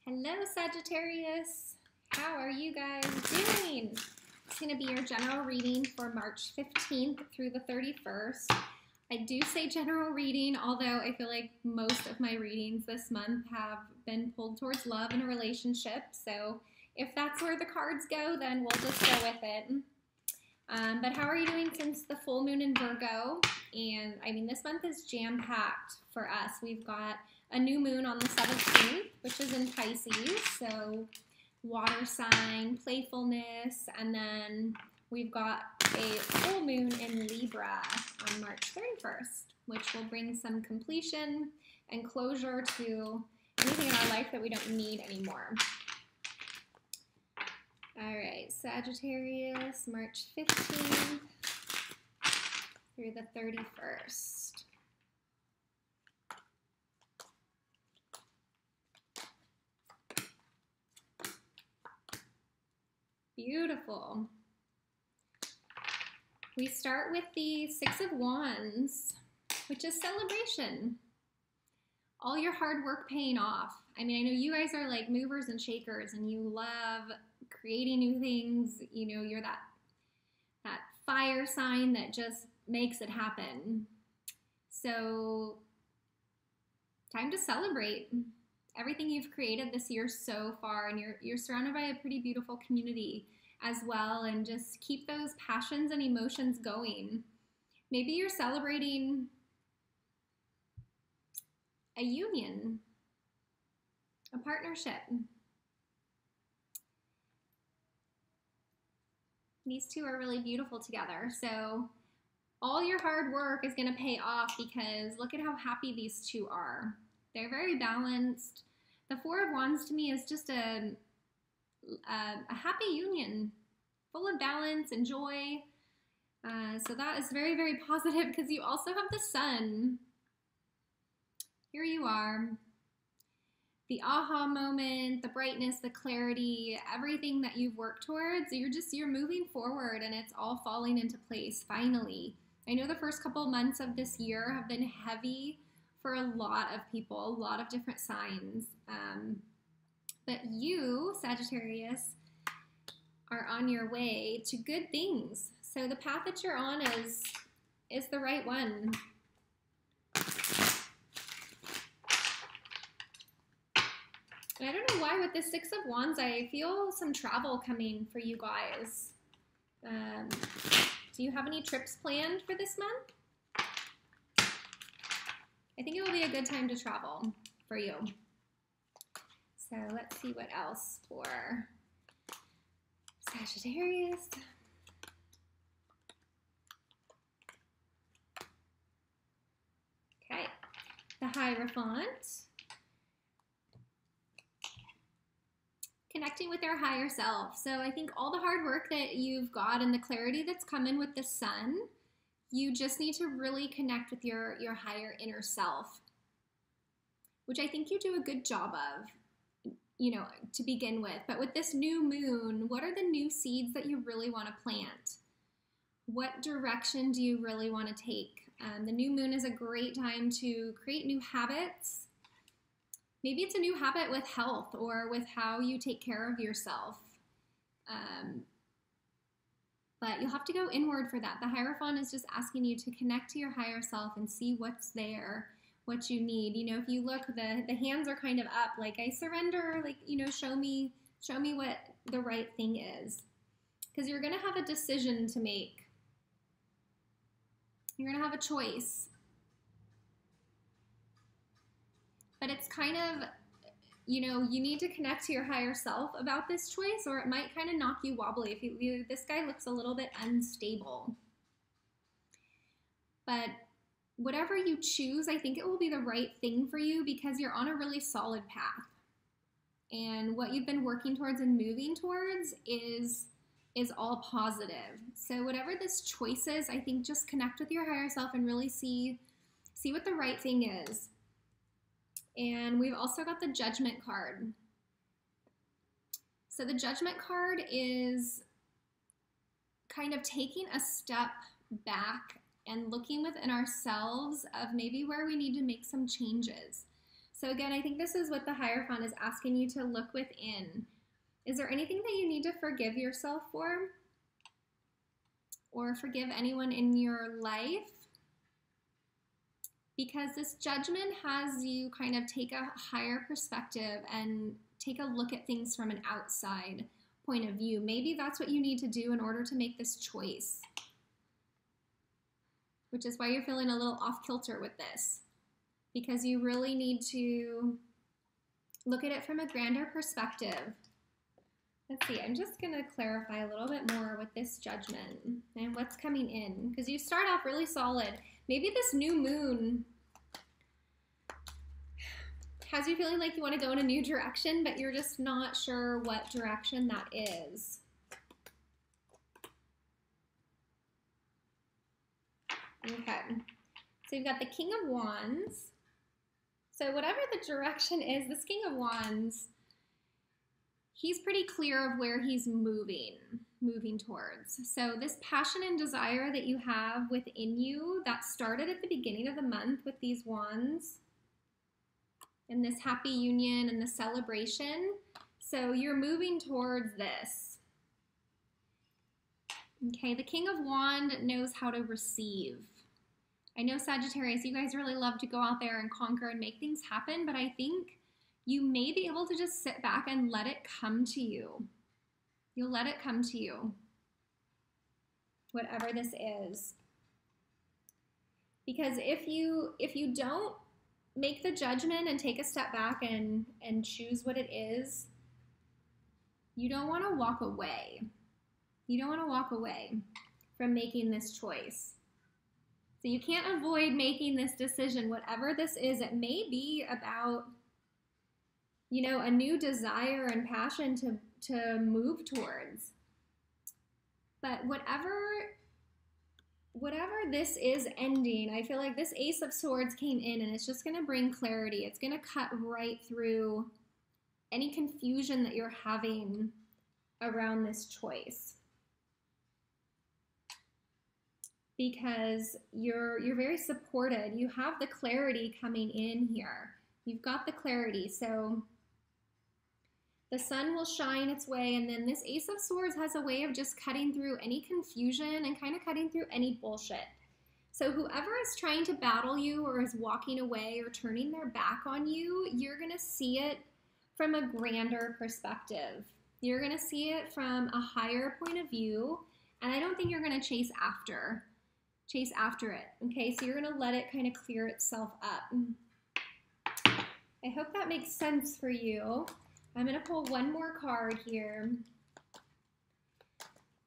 Hello, Sagittarius. How are you guys doing? It's going to be your general reading for March 15th through the 31st. I do say general reading, although I feel like most of my readings this month have been pulled towards love and a relationship. So if that's where the cards go, then we'll just go with it. But how are you doing since the full moon in Virgo? And I mean, this month is jam-packed for us. We've got a new moon on the 17th, which is in Pisces, so water sign, playfulness, and then we've got a full moon in Libra on March 31st, which will bring some completion and closure to anything in our life that we don't need anymore. All right, Sagittarius, March 15th through the 31st. Beautiful. We start with the Six of Wands, which is celebration. All your hard work paying off. I mean, I know you guys are like movers and shakers and you love creating new things. You know, you're that fire sign that just makes it happen. So, time to celebrate everything you've created this year so far, and you're surrounded by a pretty beautiful community as well, and just keep those passions and emotions going. Maybe you're celebrating a union, a partnership. These two are really beautiful together. So all your hard work is going to pay off because look at how happy these two are. They're very balanced. The Four of Wands to me is just a happy union, full of balance and joy. So that is very, very positive because you also have the Sun. Here you are. The aha moment, the brightness, the clarity, everything that you've worked towards, you're moving forward and it's all falling into place finally. I know the first couple of months of this year have been heavy for a lot of people, a lot of different signs. But you, Sagittarius, are on your way to good things. So the path that you're on is the right one. And I don't know why with the Six of Wands, I feel some travel coming for you guys. Do you have any trips planned for this month? I think it will be a good time to travel for you. So let's see what else for Sagittarius. Okay, the Hierophant. Connecting with our higher self. So I think all the hard work that you've got and the clarity that's coming with the Sun, you just need to really connect with your higher inner self, which I think you do a good job of, you know, to begin with. But with this new moon, what are the new seeds that you really want to plant? What direction do you really want to take? The new moon is a great time to create new habits. Maybe it's a new habit with health or with how you take care of yourself. But you'll have to go inward for that. The Hierophant is just asking you to connect to your higher self and see what's there, what you need. You know, if you look, the hands are kind of up, like I surrender, like, you know, show me what the right thing is. Because you're going to have a decision to make. You're going to have a choice. But it's kind of, you know, you need to connect to your higher self about this choice, or it might kind of knock you wobbly. If this guy looks a little bit unstable. But whatever you choose, I think it will be the right thing for you because you're on a really solid path. And what you've been working towards and moving towards is all positive. So whatever this choice is, I think just connect with your higher self and really see what the right thing is. And we've also got the Judgment card. So the Judgment card is kind of taking a step back and looking within ourselves of maybe where we need to make some changes. So So again, I think this is what the Hierophant is asking you to look within. Is there anything that you need to forgive yourself for? Or forgive anyone in your life? Because this Judgment has you kind of take a higher perspective and take a look at things from an outside point of view. Maybe that's what you need to do in order to make this choice, which is why you're feeling a little off kilter with this, because you really need to look at it from a grander perspective. Let's see, I'm just gonna clarify a little bit more with this Judgment and what's coming in, because you start off really solid. Maybe this new moon has you feeling like you want to go in a new direction, but you're just not sure what direction that is. Okay, so you've got the King of Wands. So whatever the direction is, this King of Wands, he's pretty clear of where he's moving towards. So this passion and desire that you have within you that started at the beginning of the month with these wands and this happy union and the celebration. So you're moving towards this. Okay, the King of Wands knows how to receive. I know, Sagittarius, you guys really love to go out there and conquer and make things happen, but I think you may be able to just sit back and let it come to you. You'll let it come to you, whatever this is. Because if you don't make the judgment and take a step back and choose what it is, you don't want to walk away. You don't want to walk away from making this choice. So you can't avoid making this decision, whatever this is. It may be about, you know, a new desire and passion to move towards. But whatever this is ending, I feel like this Ace of Swords came in and it's just going to bring clarity. It's going to cut right through any confusion that you're having around this choice. Because you're very supported. You have the clarity coming in here. You've got the clarity. So the sun will shine its way, and then this Ace of Swords has a way of just cutting through any confusion and kind of cutting through any bullshit. So whoever is trying to battle you or is walking away or turning their back on you, you're going to see it from a grander perspective. You're going to see it from a higher point of view, and I don't think you're going to chase after it. Okay, so you're going to let it kind of clear itself up. I hope that makes sense for you. I'm going to pull one more card here.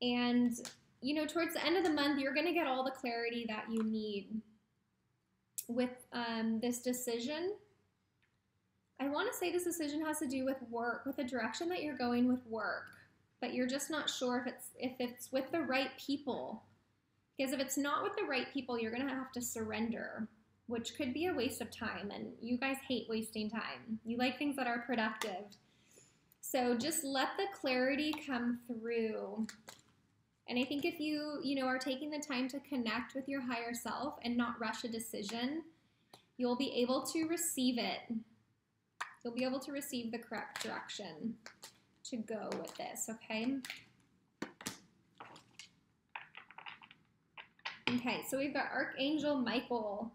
And, you know, towards the end of the month, you're going to get all the clarity that you need with this decision. I want to say this decision has to do with work, with the direction that you're going with work, but you're just not sure if it's with the right people. Because if it's not with the right people, you're going to have to surrender, which could be a waste of time. And you guys hate wasting time. You like things that are productive. So just let the clarity come through. And I think if you are taking the time to connect with your higher self and not rush a decision, you'll be able to receive it. You'll be able to receive the correct direction to go with this, okay? Okay, so we've got Archangel Michael,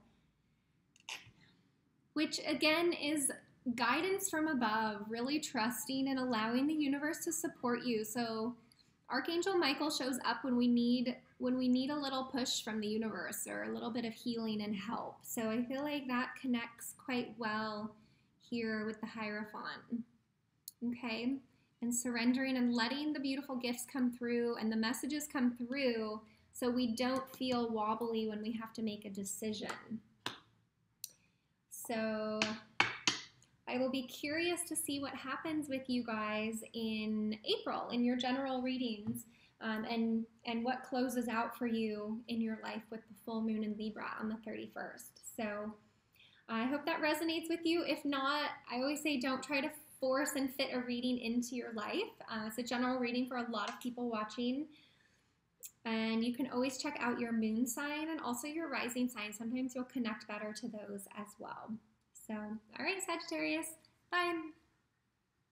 which again is guidance from above, really trusting and allowing the universe to support you. So Archangel Michael shows up when we need a little push from the universe or a little bit of healing and help. So I feel like that connects quite well here with the Hierophant. Okay, and surrendering and letting the beautiful gifts come through and the messages come through, so we don't feel wobbly when we have to make a decision. So I will be curious to see what happens with you guys in April in your general readings, and what closes out for you in your life with the full moon in Libra on the 31st. So I hope that resonates with you. If not, I always say don't try to force and fit a reading into your life. It's a general reading for a lot of people watching. And you can always check out your moon sign and also your rising sign. Sometimes you'll connect better to those as well. So, all right, Sagittarius, bye.